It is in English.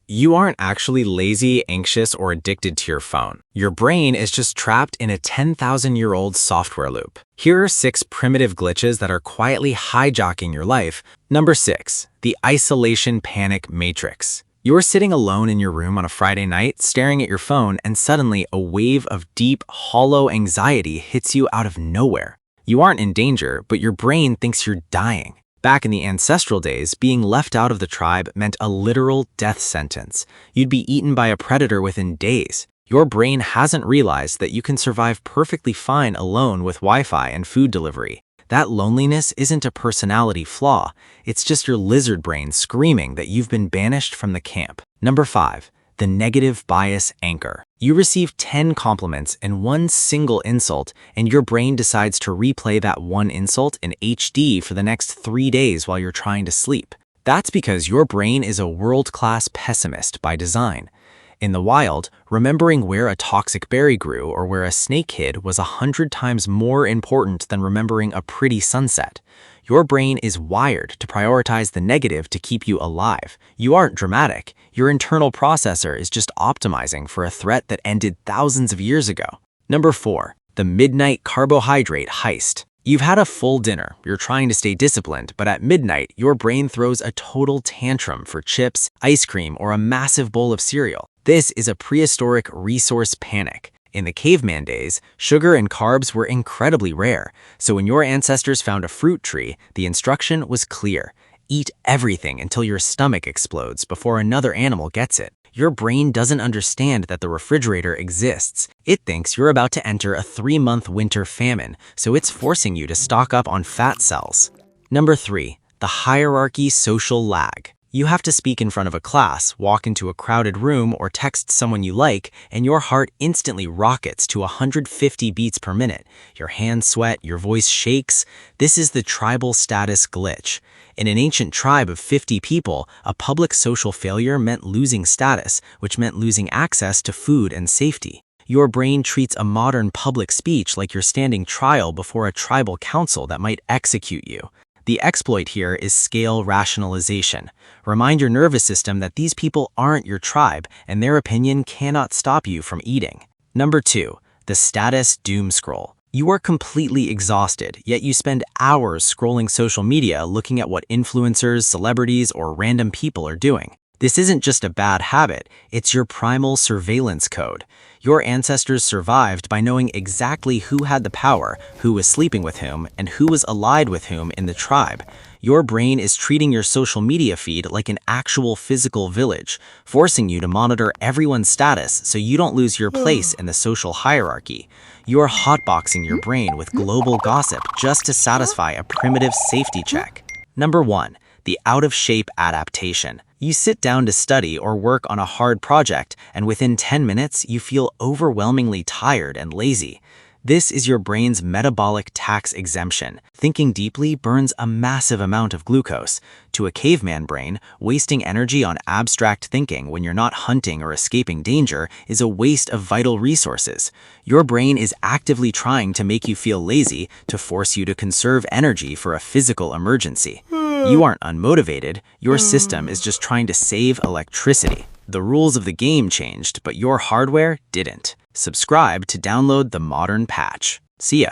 You aren't actually lazy, anxious, or addicted to your phone. Your brain is just trapped in a 10,000-year-old software loop. Here are 6 primitive glitches that are quietly hijacking your life. Number 6. The isolation panic matrix. You're sitting alone in your room on a Friday night, staring at your phone, and suddenly a wave of deep, hollow anxiety hits you out of nowhere. You aren't in danger, but your brain thinks you're dying. Back in the ancestral days, being left out of the tribe meant a literal death sentence. You'd be eaten by a predator within days. Your brain hasn't realized that you can survive perfectly fine alone with Wi-Fi and food delivery. That loneliness isn't a personality flaw. It's just your lizard brain screaming that you've been banished from the camp. Number 5. The negative bias anchor. You receive 10 compliments and one single insult, and your brain decides to replay that one insult in HD for the next 3 days while you're trying to sleep. That's because your brain is a world-class pessimist by design. In the wild, remembering where a toxic berry grew or where a snake hid was 100 times more important than remembering a pretty sunset. Your brain is wired to prioritize the negative to keep you alive. You aren't dramatic. Your internal processor is just optimizing for a threat that ended thousands of years ago. Number 4. The midnight carbohydrate heist. You've had a full dinner, you're trying to stay disciplined, but at midnight, your brain throws a total tantrum for chips, ice cream, or a massive bowl of cereal. This is a prehistoric resource panic. In the caveman days, sugar and carbs were incredibly rare, so when your ancestors found a fruit tree, the instruction was clear. Eat everything until your stomach explodes before another animal gets it. Your brain doesn't understand that the refrigerator exists. It thinks you're about to enter a 3-month winter famine, so it's forcing you to stock up on fat cells. Number 3. The hierarchy social lag. You have to speak in front of a class, walk into a crowded room, or text someone you like, and your heart instantly rockets to 150 beats per minute. Your hands sweat, your voice shakes. This is the tribal status glitch. In an ancient tribe of 50 people, a public social failure meant losing status, which meant losing access to food and safety. Your brain treats a modern public speech like you're standing trial before a tribal council that might execute you. The exploit here is scale rationalization. Remind your nervous system that these people aren't your tribe and their opinion cannot stop you from eating. Number 2. The status doom scroll. You are completely exhausted, yet you spend hours scrolling social media looking at what influencers, celebrities, or random people are doing. This isn't just a bad habit, it's your primal surveillance code. Your ancestors survived by knowing exactly who had the power, who was sleeping with whom, and who was allied with whom in the tribe. Your brain is treating your social media feed like an actual physical village, forcing you to monitor everyone's status so you don't lose your place in the social hierarchy. You're hotboxing your brain with global gossip just to satisfy a primitive safety check. Number 1. The out-of-shape adaptation. You sit down to study or work on a hard project, and within 10 minutes, you feel overwhelmingly tired and lazy. This is your brain's metabolic tax exemption. Thinking deeply burns a massive amount of glucose. To a caveman brain, wasting energy on abstract thinking when you're not hunting or escaping danger is a waste of vital resources. Your brain is actively trying to make you feel lazy to force you to conserve energy for a physical emergency. You aren't unmotivated, your system is just trying to save electricity. The rules of the game changed, but your hardware didn't. Subscribe to download the modern patch. See ya.